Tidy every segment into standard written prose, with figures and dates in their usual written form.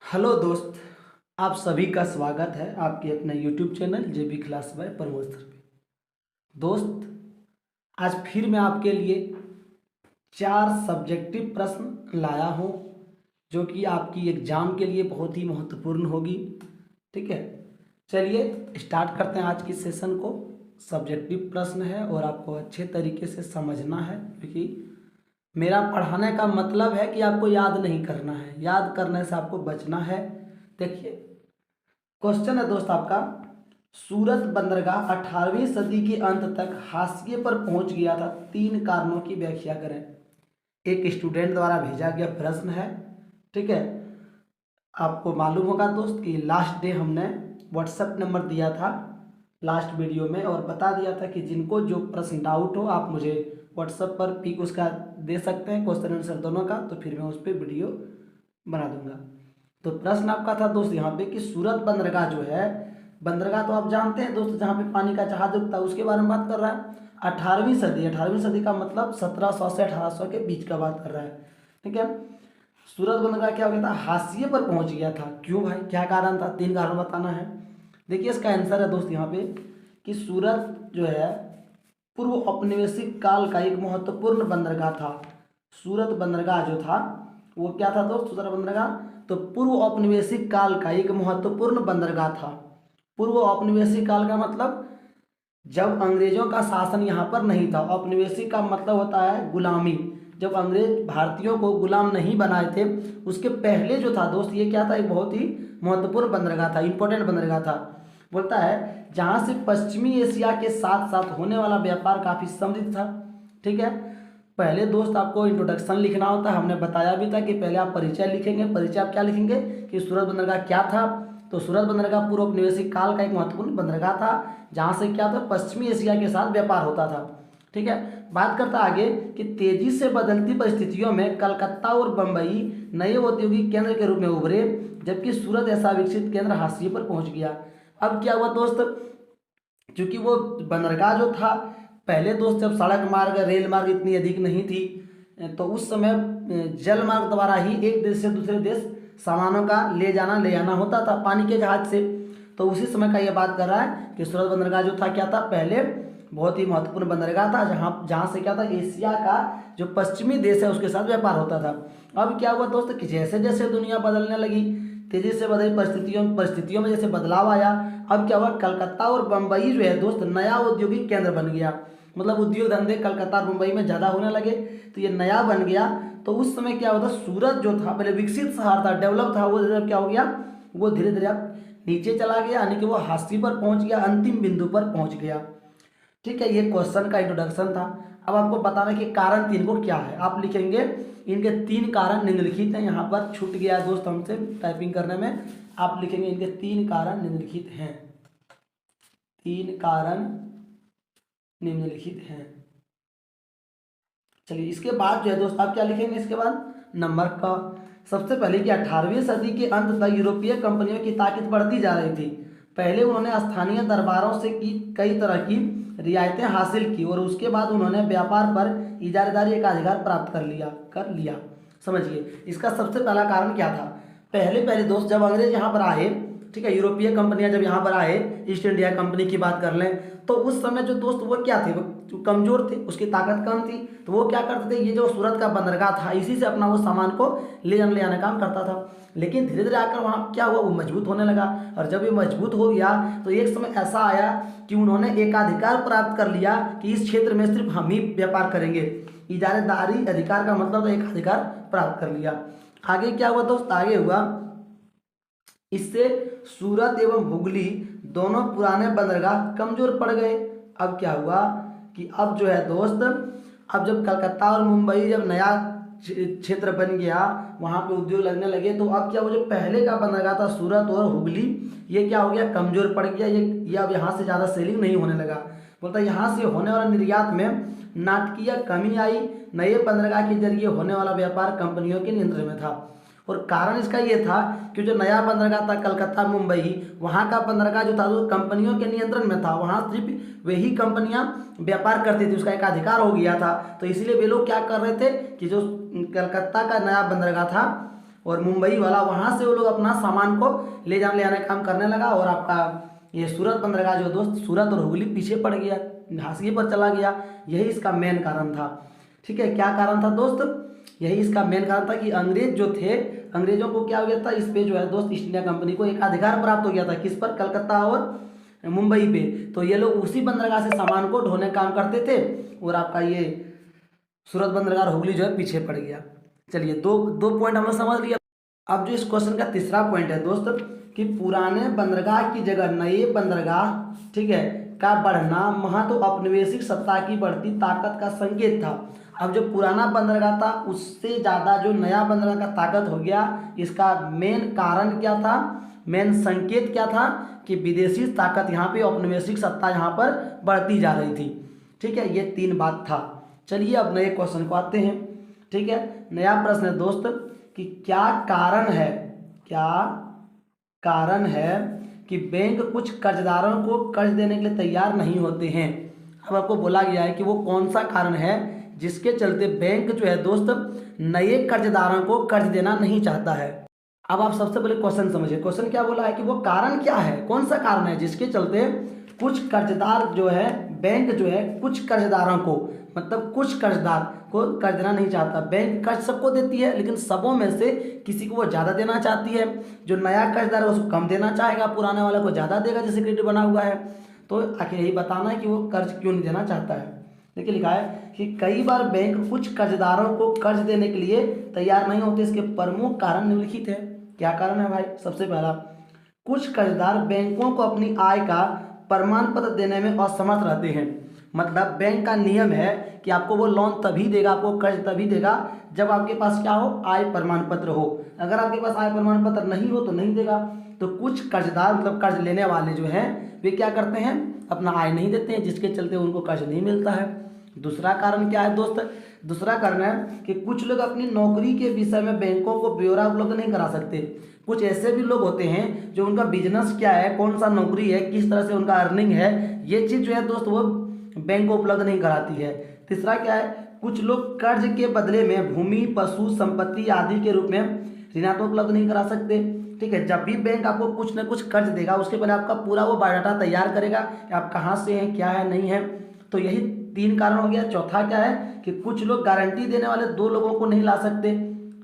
Hello दोस्त। आप सभी का स्वागत है आपके अपने यूट्यूब चैनल जेबी क्लास बाय प्रमोद सर पे। दोस्त, आज फिर मैं आपके लिए 4 सब्जेक्टिव प्रश्न लाया हूँ जो कि आपकी एग्जाम के लिए बहुत ही महत्वपूर्ण होगी। ठीक है, चलिए स्टार्ट करते हैं आज की सेशन को। सब्जेक्टिव प्रश्न है और आपको अच्छे तरीके से समझना है, क्योंकि मेरा पढ़ाने का मतलब है कि आपको याद नहीं करना है, याद करने से आपको बचना है। देखिए, क्वेश्चन है दोस्त आपका, सूरत बंदरगाह 18वीं सदी के अंत तक हाशिए पर पहुंच गया था, 3 कारणों की व्याख्या करें। एक स्टूडेंट द्वारा भेजा गया प्रश्न है। ठीक है, आपको मालूम होगा दोस्त कि लास्ट डे हमने व्हाट्सएप नंबर दिया था लास्ट वीडियो में, और बता दिया था कि जिनको जो प्रश्न डाउट हो आप मुझे व्हाट्सएप पर पिक उसका दे सकते हैं, क्वेश्चन आंसर दोनों का, तो फिर मैं उस पर वीडियो बना दूंगा। तो प्रश्न आपका था दोस्त यहाँ पे कि सूरत बंदरगाह जो है, बंदरगाह तो आप जानते हैं दोस्त जहाँ पे पानी का जहाज रुकता है, उसके बारे में बात कर रहा है। 18वीं सदी, 18वीं सदी का मतलब 1700 से 1800 के बीच का बात कर रहा है। ठीक है, सूरत बंदरगाह क्या हो गया था, हाशिए पर पहुंच गया था। क्यों भाई, क्या कारण था? 3 कारण बताना है। देखिए, इसका आंसर है दोस्त यहाँ पे कि सूरत जो है पूर्व औपनिवेशिक काल का एक महत्वपूर्ण बंदरगाह था। सूरत बंदरगाह जो था वो क्या था दोस्त, सूरत बंदरगाह तो पूर्व औपनिवेशिक काल का एक महत्वपूर्ण बंदरगाह था। पूर्व औपनिवेशिक काल का मतलब जब अंग्रेजों का शासन यहाँ पर नहीं था। औपनिवेशिक का मतलब होता है गुलामी। जब अंग्रेज भारतीयों को गुलाम नहीं बनाए थे, उसके पहले जो था दोस्त, ये क्या था, एक बहुत ही महत्वपूर्ण बंदरगाह था, इंपॉर्टेंट बंदरगाह था। बोलता है जहाँ से पश्चिमी एशिया के साथ साथ होने वाला व्यापार काफ़ी समृद्ध था। ठीक है, पहले दोस्त आपको इंट्रोडक्शन लिखना होता है, हमने बताया भी था कि पहले आप परिचय लिखेंगे। परिचय आप क्या लिखेंगे कि सूरत बंदरगाह क्या था। तो सूरत बंदरगाह पूर्व औपनिवेशिक काल का एक महत्वपूर्ण बंदरगाह था, जहाँ से क्या था, पश्चिमी एशिया के साथ व्यापार होता था। ठीक है, बात करता आगे कि तेजी से बदलती परिस्थितियों में कलकत्ता और बंबई नए औद्योगिक केंद्र के रूप में उभरे, जबकि सूरत ऐसा विकसित केंद्र हाशिए पर पहुंच गया। अब क्या हुआ दोस्त, क्योंकि वो बंदरगाह जो था, पहले दोस्त जब सड़क मार्ग रेल मार्ग इतनी अधिक नहीं थी, तो उस समय जल मार्ग द्वारा ही एक देश से दूसरे देश सामानों का ले आना होता था पानी के जहाज से। तो उसी समय का ये बात कर रहा है कि सूरत बंदरगाह जो था क्या था, पहले बहुत ही महत्वपूर्ण बंदरगाह था, जहाँ जहाँ से क्या था, एशिया का जो पश्चिमी देश है उसके साथ व्यापार होता था। अब क्या हुआ दोस्त कि जैसे जैसे दुनिया बदलने लगी, तेजी से बदली परिस्थितियों में जैसे बदलाव आया, अब क्या हुआ, कलकत्ता और बम्बई जो है दोस्त नया औद्योगिक केंद्र बन गया। मतलब उद्योग धंधे कलकत्ता और मुंबई में ज़्यादा होने लगे, तो ये नया बन गया। तो उस समय क्या होता, सूरत जो था पहले विकसित शहर था, डेवलप था, वो जब क्या हो गया, वो धीरे धीरे अब नीचे चला गया, यानी कि वो हाशिए पर पहुंच गया, अंतिम बिंदु पर पहुंच गया। ठीक है, ये क्वेश्चन का इंट्रोडक्शन था। अब आपको बताना कि कारण 3 को क्या है, आप लिखेंगे इनके 3 कारण निम्नलिखित हैं। यहाँ पर छूट गया है दोस्त हमसे टाइपिंग करने में, आप लिखेंगे इनके 3 कारण निम्नलिखित हैं। 3 कारण निम्नलिखित हैं। चलिए, इसके बाद जो है दोस्त आप क्या लिखेंगे, इसके बाद नंबर का। सबसे पहले कि 18वीं सदी के अंत तक यूरोपीय कंपनियों की ताकत बढ़ती जा रही थी। पहले उन्होंने स्थानीय दरबारों से की कई तरह की रियायतें हासिल की, और उसके बाद उन्होंने व्यापार पर इजारादारी का अधिकार प्राप्त कर लिया। समझिए, इसका सबसे पहला कारण क्या था। पहले पहले दोस्त जब अंग्रेज यहाँ पर आए, ठीक है, यूरोपीय कंपनियां जब यहाँ पर आए, ईस्ट इंडिया कंपनी की बात कर लें, तो उस समय जो दोस्त वो क्या थे, वो कमजोर थे, उसकी ताकत कम थी। तो वो क्या करते थे, ये जो सूरत का बंदरगाह था, इसी से अपना वो सामान को ले आने काम करता था। लेकिन धीरे धीरे आकर वहाँ क्या हुआ, वो मजबूत होने लगा, और जब ये मजबूत हो गया तो एक समय ऐसा आया कि उन्होंने एकाधिकार प्राप्त कर लिया कि इस क्षेत्र में सिर्फ हम ही व्यापार करेंगे। इजारेदारी अधिकार का मतलब एक अधिकार प्राप्त कर लिया। आगे क्या हुआ दोस्त, आगे हुआ इससे सूरत एवं हुगली दोनों पुराने बंदरगाह कमजोर पड़ गए। अब क्या हुआ कि अब जो है दोस्त, अब जब कलकत्ता और मुंबई जब नया क्षेत्र बन गया, वहाँ पे उद्योग लगने लगे, तो अब क्या, वो जो पहले का बंदरगाह था सूरत और हुगली, ये क्या हो गया, कमजोर पड़ गया। ये अब यहाँ से ज़्यादा सेलिंग नहीं होने लगा। बोलता यहाँ से होने वाला निर्यात में नाटकीय कमी आई। नए बंदरगाह के जरिए होने वाला व्यापार कंपनियों के नियंत्रण में था, और कारण इसका ये था कि जो नया बंदरगाह था कलकत्ता मुंबई, वहाँ का बंदरगाह जो था वो कंपनियों के नियंत्रण में था। वहाँ सिर्फ वही कंपनियां व्यापार करती थी, उसका एक अधिकार हो गया था। तो इसीलिए वे लोग क्या कर रहे थे कि जो कलकत्ता का नया बंदरगाह था और मुंबई वाला वहाँ से वो लोग अपना सामान को ले आने का काम करने लगा, और आपका ये सूरत बंदरगाह जो दोस्त, सूरत और हुगली पीछे पड़ गया, हाशिए पर चला गया। यही इसका मेन कारण था। ठीक है, क्या कारण था दोस्त? यही इसका मेन कारण था कि अंग्रेज जो थे, अंग्रेजों को क्या हो गया था, इस पे जो है दोस्त ईस्ट इंडिया कंपनी को एक अधिकार प्राप्त हो गया था। किस पर? कलकत्ता और मुंबई पे। तो ये लोग उसी बंदरगाह से सामान को ढोने का काम करते थे, और आपका ये सूरत बंदरगाह और हुगली जो है पीछे पड़ गया। चलिए, दो दो पॉइंट हम लोग समझ लिया। अब जो इस क्वेश्चन का तीसरा पॉइंट है दोस्त, कि पुराने बंदरगाह की जगह नए बंदरगाह, ठीक है, का बढ़ना महत्व औपनिवेशिक सत्ता की बढ़ती ताकत का संकेत था। अब जो पुराना बंदरगाह था उससे ज़्यादा जो नया बंदरगाह का ताकत हो गया, इसका मेन कारण क्या था, मेन संकेत क्या था, कि विदेशी ताकत यहाँ पे, औपनिवेशिक सत्ता यहाँ पर बढ़ती जा रही थी। ठीक है, ये 3 बात था। चलिए अब नए क्वेश्चन को आते हैं। ठीक है, नया प्रश्न है दोस्त, कि क्या कारण है, क्या कारण है कि बैंक कुछ कर्जदारों को कर्ज देने के लिए तैयार नहीं होते हैं। अब आपको बोला गया है कि वो कौन सा कारण है जिसके चलते बैंक जो है दोस्त नए कर्जदारों को कर्ज देना नहीं चाहता है। अब आप सबसे पहले क्वेश्चन समझिए। क्वेश्चन क्या बोला है कि वो कारण क्या है, कौन सा कारण है जिसके चलते कुछ कर्जदार जो है, बैंक जो है कुछ कर्जदारों को, मतलब कुछ कर्जदार को कर्ज देना नहीं चाहता। बैंक कर्ज सबको देती है, लेकिन सबों में से किसी को वो ज़्यादा देना चाहती है। जो नया कर्जदार है उसको कम देना चाहेगा, पुराने वाले को ज़्यादा देगा जिसे क्रेडिट बना हुआ है। तो आखिर यही बताना है कि वो कर्ज क्यों नहीं देना चाहता है। देखिए लिखा है कि कई बार बैंक कुछ कर्जदारों को कर्ज देने के लिए तैयार नहीं होते। इसके प्रमुख कारण निम्नलिखित है। क्या कारण है भाई? सबसे पहला, कुछ कर्जदार बैंकों को अपनी आय का प्रमाण पत्र देने में असमर्थ रहते हैं। मतलब बैंक का नियम है कि आपको वो लोन तभी देगा, आपको कर्ज तभी देगा जब आपके पास क्या हो, आय प्रमाण पत्र हो। अगर आपके पास आय प्रमाण पत्र नहीं हो तो नहीं देगा। तो कुछ कर्जदार, मतलब कर्ज लेने वाले जो हैं, वे क्या करते हैं, अपना आय नहीं देते हैं, जिसके चलते उनको कर्ज नहीं मिलता है। दूसरा कारण क्या है दोस्त? दूसरा कारण है कि कुछ लोग अपनी नौकरी के विषय में बैंकों को ब्यौरा उपलब्ध नहीं करा सकते। कुछ ऐसे भी लोग होते हैं जो उनका बिजनेस क्या है, कौन सा नौकरी है, किस तरह से उनका अर्निंग है, ये चीज़ जो है दोस्त वो बैंक को उपलब्ध नहीं कराती है। तीसरा क्या है, कुछ लोग कर्ज के बदले में भूमि, पशु, संपत्ति आदि के रूप में ऋणात्मक उपलब्ध नहीं करा सकते। ठीक है, जब भी बैंक आपको कुछ ना कुछ कर्ज देगा उसके पहले आपका पूरा वो बायोडाटा तैयार करेगा कि आप कहाँ से हैं, क्या है, नहीं है। तो यही 3 कारण हो गया। चौथा क्या है कि कुछ लोग गारंटी देने वाले 2 लोगों को नहीं ला सकते।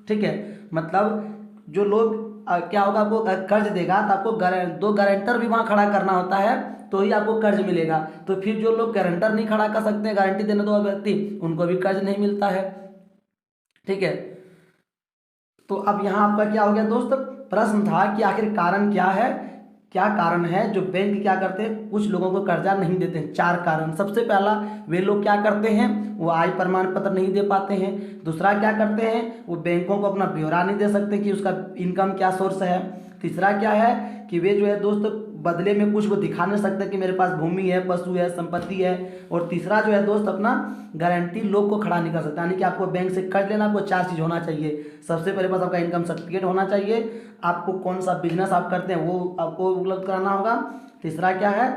ठीक है, मतलब जो लोग क्या होगा, आपको कर्ज देगा तो आपको 2 गारंटर भी वहाँ खड़ा करना होता है, तो ही आपको कर्ज मिलेगा। तो फिर जो लोग गारंटर नहीं खड़ा कर सकते, गारंटी देने दो व्यक्ति, उनको भी कर्ज नहीं मिलता है। ठीक है, तो अब यहाँ आपका क्या हो गया दोस्त, प्रश्न था कि आखिर कारण क्या है, क्या कारण है जो बैंक क्या करते हैं, कुछ लोगों को कर्जा नहीं देते हैं। 4 कारण। सबसे पहला, वे लोग क्या करते हैं, वो आय प्रमाण पत्र नहीं दे पाते हैं। दूसरा क्या करते हैं, वो बैंकों को अपना ब्यौरा नहीं दे सकते कि उसका इनकम क्या सोर्स है। तीसरा क्या है कि वे जो है दोस्त बदले में कुछ को दिखा नहीं सकते कि मेरे पास भूमि है, पशु है, संपत्ति है। और तीसरा जो है दोस्त अपना गारंटी लोग को खड़ा नहीं कर सकता। यानी कि आपको बैंक से कर्ज लेना, आपको 4 चीज़ होना चाहिए। सबसे पहले पास आपका इनकम सर्टिफिकेट होना चाहिए, आपको कौन सा बिजनेस आप करते हैं वो आपको उपलब्ध कराना होगा। तीसरा क्या है,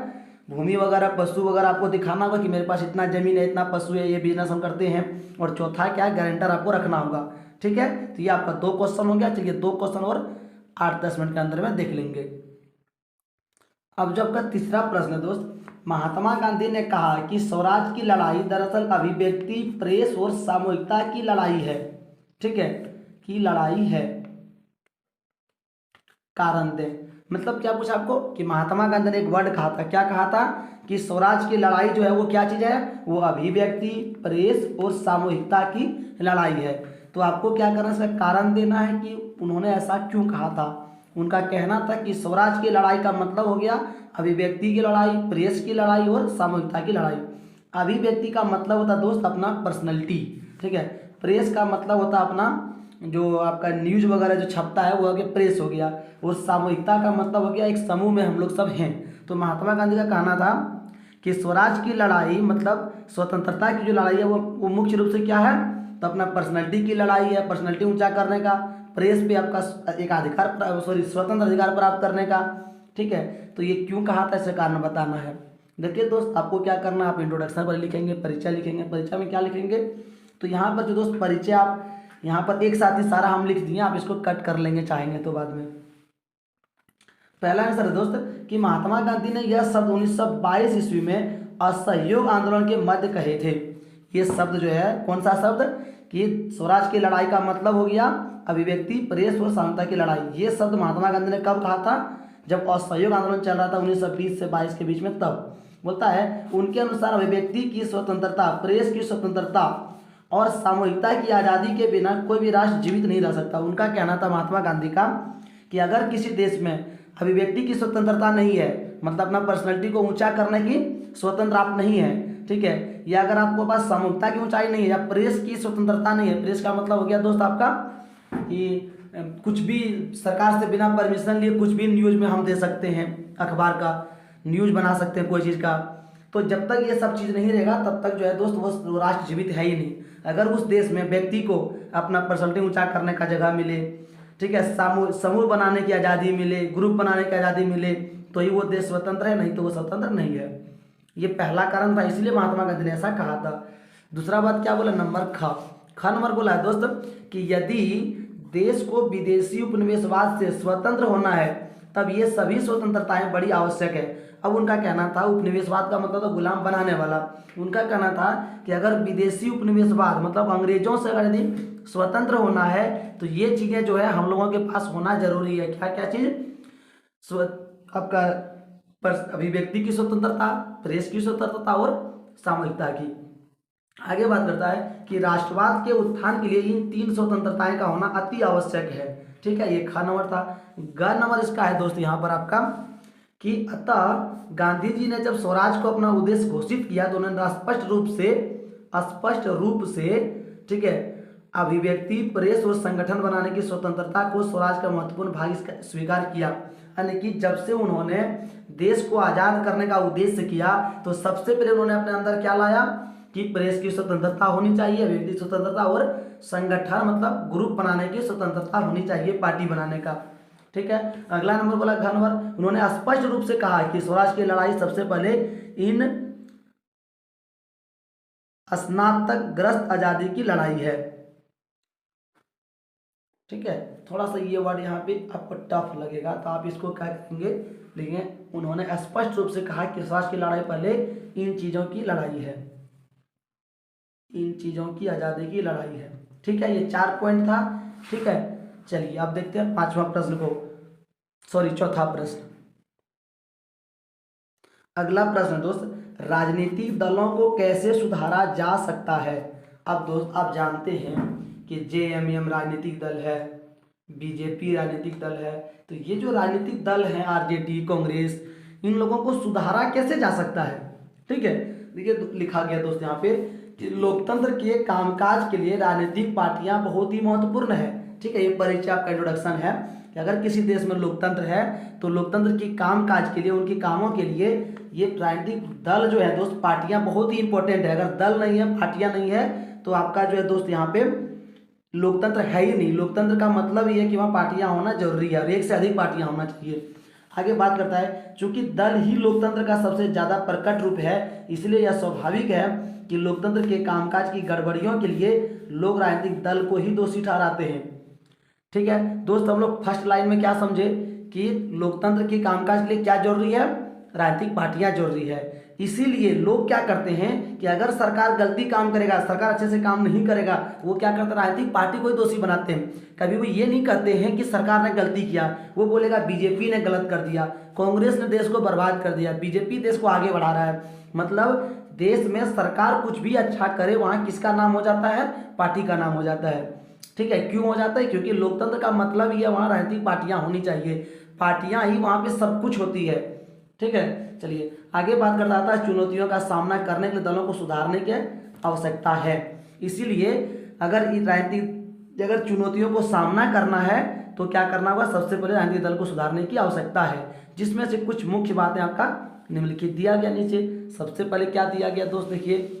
भूमि वगैरह, पशु वगैरह आपको दिखाना होगा कि मेरे पास इतना जमीन है, इतना पशु है, ये बिजनेस हम करते हैं। और चौथा क्या है, गारंटर आपको रखना होगा। ठीक है, तो ये आपका 2 क्वेश्चन हो गया। चलिए 2 क्वेश्चन और 8-10 मिनट के अंदर में देख लेंगे। अब जो आपका तीसरा प्रश्न है दोस्त, महात्मा गांधी ने कहा कि स्वराज की लड़ाई दरअसल अभिव्यक्ति, प्रेस और सामूहिकता की लड़ाई है। ठीक है, की लड़ाई है। कारण दे, मतलब क्या पूछा आपको कि महात्मा गांधी ने एक वर्ड कहा था, क्या कहा था कि स्वराज की लड़ाई जो है वो क्या चीज़ है, वो अभिव्यक्ति, प्रेस और सामूहिकता की लड़ाई है। तो आपको क्या करना है, इसका कारण देना है कि उन्होंने ऐसा क्यों कहा था। उनका कहना था कि स्वराज की लड़ाई का मतलब हो गया अभिव्यक्ति की लड़ाई, प्रेस की लड़ाई और सामूहिकता की लड़ाई। अभिव्यक्ति का मतलब होता है दोस्त अपना पर्सनैलिटी। ठीक है, प्रेस का मतलब होता है अपना जो आपका न्यूज वगैरह जो छपता है वो हो गया प्रेस हो गया। और सामूहिकता का मतलब हो गया एक समूह में हम लोग सब हैं। तो महात्मा गांधी का कहना था कि स्वराज की लड़ाई मतलब स्वतंत्रता की जो लड़ाई है वो मुख्य रूप से क्या है, तो अपना पर्सनैलिटी की लड़ाई है, पर्सनैलिटी ऊंचा करने का, प्रेस पे आपका एक अधिकार, स्वतंत्र अधिकार प्राप्त करने का। ठीक है, तो ये क्यों कहा था, इसका कारण बताना है। देखिए दोस्त, आपको क्या करना है, आप इंट्रोडक्शन पर लिखेंगे, परिचय लिखेंगे। परिचय में क्या लिखेंगे, तो यहाँ पर जो दोस्त परिचय आप यहाँ पर एक साथ ही सारा हम लिख दिए, आप इसको कट कर लेंगे चाहेंगे तो बाद में। पहला आंसर है दोस्त कि महात्मा गांधी ने यह शब्द 1922 ईस्वी में असहयोग आंदोलन के मध्य कहे थे। ये शब्द जो है कौन सा शब्द, कि स्वराज की लड़ाई का मतलब हो गया अभिव्यक्ति, प्रेस और समानता की लड़ाई। ये शब्द महात्मा गांधी ने कब कहा था, जब असहयोग आंदोलन चल रहा था 1920 से 22 के बीच में, तब। बोलता है उनके अनुसार अभिव्यक्ति की स्वतंत्रता, प्रेस की स्वतंत्रता और सामूहिकता की आज़ादी के बिना कोई भी राष्ट्र जीवित नहीं रह सकता। उनका कहना था महात्मा गांधी का कि अगर किसी देश में अभिव्यक्ति की स्वतंत्रता नहीं है, मतलब अपना पर्सनैलिटी को ऊंचा करने की स्वतंत्र आप नहीं है, ठीक है, या अगर आपको पास सामूहिकता की ऊंचाई नहीं है, या प्रेस की स्वतंत्रता नहीं है, प्रेस का मतलब हो गया दोस्त आपका कि कुछ भी सरकार से बिना परमिशन लिए कुछ भी न्यूज़ में हम दे सकते हैं, अखबार का न्यूज़ बना सकते हैं कोई चीज़ का, तो जब तक ये सब चीज़ नहीं रहेगा तब तक जो है दोस्त वो राष्ट्र जीवित है ही नहीं। अगर उस देश में व्यक्ति को अपना पर्सनैलिटी ऊंचा करने का जगह मिले, ठीक है, समूह बनाने की आज़ादी मिले, ग्रुप बनाने की आज़ादी मिले, तो ही वो देश स्वतंत्र है, नहीं तो वो स्वतंत्र नहीं है। ये पहला कारण था, इसलिए महात्मा गांधी ने ऐसा कहा था। दूसरा बात क्या बोला, नंबर ख नंबर बोला है दोस्त कि यदि देश को विदेशी उपनिवेशवाद से स्वतंत्र होना है तब ये सभी स्वतंत्रताएं बड़ी आवश्यक है। अब उनका कहना था, उपनिवेशवाद का मतलब तो गुलाम बनाने वाला, उनका कहना था कि अगर विदेशी उपनिवेशवाद मतलब अंग्रेजों से अगर यदि स्वतंत्र होना है तो ये चीज़ें जो है हम लोगों के पास होना जरूरी है। क्या क्या चीज़, आपका अभिव्यक्ति की स्वतंत्रता, प्रेस की स्वतंत्रता और सामूहिकता की। आगे बात करता है कि राष्ट्रवाद के उत्थान के लिए इन 3 स्वतंत्रताएं का होना अति आवश्यक है, ठीक है, ये ख नंबर था। ग नंबर इसका है दोस्त यहाँ पर आपका कि अतः गांधी जी ने जब स्वराज को अपना उद्देश्य घोषित किया तो उन्होंने स्पष्ट रूप से ठीक है, अभिव्यक्ति, प्रेस और संगठन बनाने की स्वतंत्रता को स्वराज का महत्वपूर्ण भाग स्वीकार किया। यानी कि जब से उन्होंने देश को आज़ाद करने का उद्देश्य किया तो सबसे पहले उन्होंने अपने अंदर क्या लाया कि प्रेस की स्वतंत्रता होनी चाहिए, अभिव्यक्ति स्वतंत्रता और संगठन मतलब ग्रुप बनाने की स्वतंत्रता होनी चाहिए, पार्टी बनाने का, ठीक है। अगला नंबर बोला घ नंबर, उन्होंने स्पष्ट रूप से कहा कि स्वराज की लड़ाई सबसे पहले इन स्नातक ग्रस्त आजादी की लड़ाई है, ठीक है। थोड़ा सा ये वर्ड यहाँ पे आपको टफ लगेगा तो आप इसको क्या करेंगे, लेकिन उन्होंने स्पष्ट रूप से कहा कि स्वराज की लड़ाई पहले इन चीजों की लड़ाई है, इन चीजों की आजादी की लड़ाई है, ठीक है। ये 4 पॉइंट था, ठीक है। चलिए अब देखते हैं 5वां प्रश्न को, सॉरी 4था प्रश्न। अगला प्रश्न दोस्त, राजनीतिक दलों को कैसे सुधारा जा सकता है। अब दोस्त आप जानते हैं कि JMM राजनीतिक दल है, BJP राजनीतिक दल है, तो ये जो राजनीतिक दल हैं RJD, कांग्रेस, इन लोगों को सुधारा कैसे जा सकता है, ठीक है। देखिए लिखा गया दोस्त यहाँ पे कि लोकतंत्र के कामकाज के लिए राजनीतिक पार्टियां बहुत ही महत्वपूर्ण है, ठीक है। ये परिचय आपका इंट्रोडक्शन है कि अगर किसी देश में लोकतंत्र है तो लोकतंत्र की कामकाज के लिए, उनके कामों के लिए ये राजनीतिक दल जो है दोस्त, पार्टियां बहुत ही इंपॉर्टेंट है। अगर दल नहीं है, पार्टियां नहीं है तो आपका जो है दोस्त यहाँ पे लोकतंत्र है ही नहीं। लोकतंत्र का मतलब ये है कि वहाँ पार्टियां होना जरूरी है और एक से अधिक पार्टियां होना चाहिए। आगे बात करता है, चूंकि दल ही लोकतंत्र का सबसे ज़्यादा प्रकट रूप है, इसलिए यह स्वाभाविक है कि लोकतंत्र के कामकाज की गड़बड़ियों के लिए लोग राजनीतिक दल को ही दोषी ठहराते हैं, ठीक है। दोस्त हम लोग फर्स्ट लाइन में क्या समझे कि लोकतंत्र के कामकाज के लिए क्या जरूरी है, राजनीतिक पार्टियां जरूरी है। इसीलिए लोग क्या करते हैं कि अगर सरकार गलती काम करेगा, सरकार अच्छे से काम नहीं करेगा, वो क्या करते हैं, राजनीतिक पार्टी को ही दोषी बनाते हैं। कभी वो ये नहीं कहते हैं कि सरकार ने गलती किया, वो बोलेगा BJP ने गलत कर दिया, कांग्रेस ने देश को बर्बाद कर दिया, BJP देश को आगे बढ़ा रहा है। मतलब देश में सरकार कुछ भी अच्छा करे वहाँ किसका नाम हो जाता है, पार्टी का नाम हो जाता है, ठीक है। क्यों हो जाता है, क्योंकि लोकतंत्र का मतलब ये वहाँ राजनीतिक पार्टियां होनी चाहिए, पार्टियां ही वहाँ पे सब कुछ होती है, ठीक है। चलिए आगे बात करता था, चुनौतियों का सामना करने के लिए दलों को सुधारने की आवश्यकता है। इसीलिए अगर राजनीतिक अगर चुनौतियों को सामना करना है तो क्या करना होगा, सबसे पहले राजनीतिक दल को सुधारने की आवश्यकता है, जिसमें से कुछ मुख्य बातें आपका निम्नलिखित दिया गया नीचे। सबसे पहले क्या दिया गया दोस्त, देखिए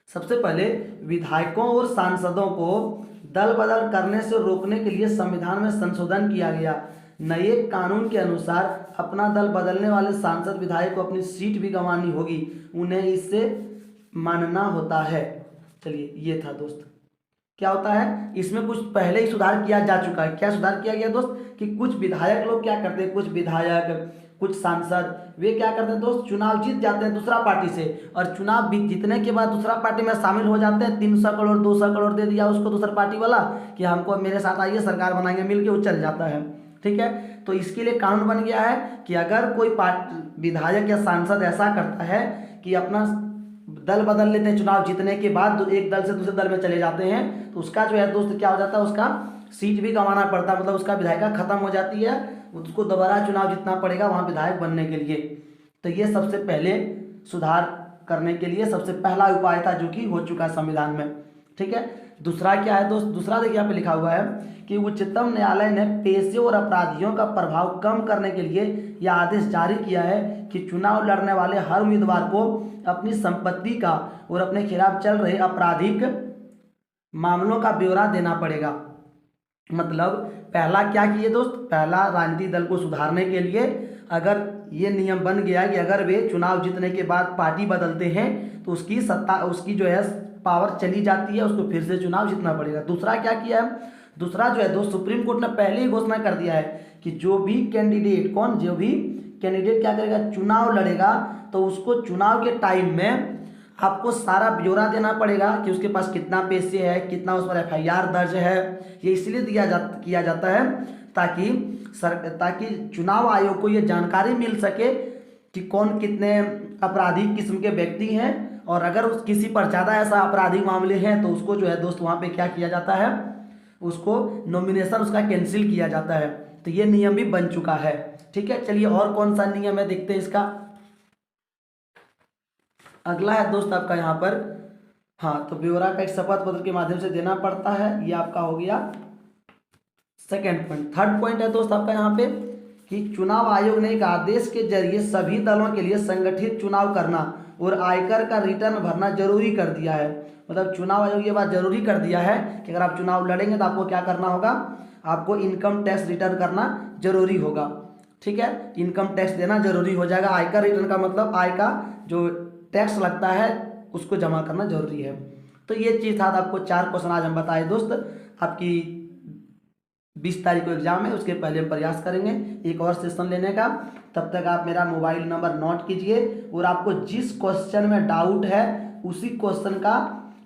सबसे पहले विधायकों और सांसदों को दल बदल करने से रोकने के लिए संविधान में संशोधन किया गया। नए कानून के अनुसार अपना दल बदलने वाले सांसद विधायक को अपनी सीट भी गंवानी होगी, उन्हें इससे मानना होता है। चलिए ये था दोस्त, क्या होता है, इसमें कुछ पहले ही सुधार किया जा चुका है। क्या सुधार किया गया दोस्त, कि कुछ विधायक लोग क्या करते हैं, कुछ विधायक, कुछ सांसद, वे क्या करते हैं दोस्त, चुनाव जीत जाते हैं दूसरा पार्टी से, और चुनाव जीतने के बाद दूसरा पार्टी में शामिल हो जाते हैं। 300 करोड़ 200 करोड़ दे दिया उसको दूसरा पार्टी वाला कि हमको मेरे साथ आइए सरकार बनाएंगे मिलके, वो चल जाता है। ठीक है, तो इसके लिए कानून बन गया है कि अगर कोई विधायक या सांसद ऐसा करता है कि अपना दल बदल लेते हैं, चुनाव जीतने के बाद एक दल से दूसरे दल में चले जाते हैं, तो उसका जो है दोस्त क्या हो जाता है, उसका सीट भी गंवाना पड़ता है, मतलब उसका विधायिका खत्म हो जाती है, उसको दोबारा चुनाव जीतना पड़ेगा वहाँ विधायक बनने के लिए। तो ये सबसे पहले सुधार करने के लिए सबसे पहला उपाय था जो कि हो चुका है संविधान में। ठीक है, दूसरा क्या है दोस्त, दूसरा देखिए यहाँ पे लिखा हुआ है कि उच्चतम न्यायालय ने पेशे और अपराधियों का प्रभाव कम करने के लिए यह आदेश जारी किया है कि चुनाव लड़ने वाले हर उम्मीदवार को अपनी संपत्ति का और अपने खिलाफ चल रहे आपराधिक मामलों का ब्यौरा देना पड़ेगा। मतलब पहला क्या किए दोस्त, पहला राजनीतिक दल को सुधारने के लिए अगर ये नियम बन गया कि अगर वे चुनाव जीतने के बाद पार्टी बदलते हैं तो उसकी सत्ता, उसकी जो है पावर चली जाती है, उसको फिर से चुनाव जीतना पड़ेगा। दूसरा क्या किया है, दूसरा जो है दोस्त सुप्रीम कोर्ट ने पहले ही घोषणा कर दिया है कि जो भी कैंडिडेट क्या करेगा, चुनाव लड़ेगा, तो उसको चुनाव के टाइम में आपको सारा ब्यौरा देना पड़ेगा कि उसके पास कितना पैसे है, कितना उस पर FIR दर्ज है। ये इसलिए किया जाता है ताकि चुनाव आयोग को ये जानकारी मिल सके कि कौन कितने आपराधिक किस्म के व्यक्ति हैं, और अगर उस किसी पर ज़्यादा ऐसा आपराधिक मामले हैं तो उसको जो है दोस्त वहाँ पे क्या किया जाता है, उसको नॉमिनेशन उसका कैंसिल किया जाता है। तो ये नियम भी बन चुका है। ठीक है, चलिए और कौन सा नियम है देखते हैं इसका। अगला है दोस्त आपका यहाँ पर, हाँ, तो ब्यौरा का एक शपथ पत्र के माध्यम से देना पड़ता है, ये आपका हो गया सेकेंड पॉइंट। थर्ड पॉइंट है दोस्त आपका यहाँ पे कि चुनाव आयोग ने एक आदेश के जरिए सभी दलों के लिए संगठित चुनाव करना और आयकर का रिटर्न भरना जरूरी कर दिया है। मतलब चुनाव आयोग ये बात जरूरी कर दिया है कि अगर आप चुनाव लड़ेंगे तो आपको क्या करना होगा, आपको इनकम टैक्स रिटर्न करना जरूरी होगा। ठीक है, इनकम टैक्स देना जरूरी हो जाएगा। आयकर रिटर्न का मतलब आय का जो टैक्स लगता है उसको जमा करना जरूरी है। तो ये चीज़ था, आपको 4 क्वेश्चन आज हम बताए दोस्त। आपकी 20 तारीख को एग्जाम है, उसके पहले हम प्रयास करेंगे एक और सेशन लेने का। तब तक आप मेरा मोबाइल नंबर नोट कीजिए और आपको जिस क्वेश्चन में डाउट है उसी क्वेश्चन का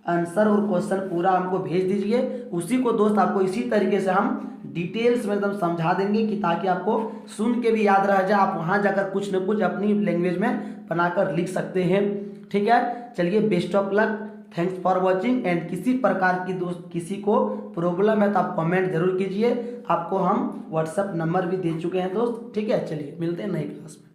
आंसर और क्वेश्चन पूरा हमको भेज दीजिए। उसी को दोस्त आपको इसी तरीके से हम डिटेल्स में एकदम समझा देंगे कि ताकि आपको सुन के भी याद रह जाए, आप वहाँ जाकर कुछ न कुछ अपनी लैंग्वेज में बनाकर लिख सकते हैं। ठीक है, चलिए best of luck, thanks for watching. And किसी प्रकार की दोस्त किसी को प्रॉब्लम है तो आप कमेंट जरूर कीजिए, आपको हम व्हाट्सएप नंबर भी दे चुके हैं दोस्त। ठीक है, चलिए मिलते हैं नई क्लास में।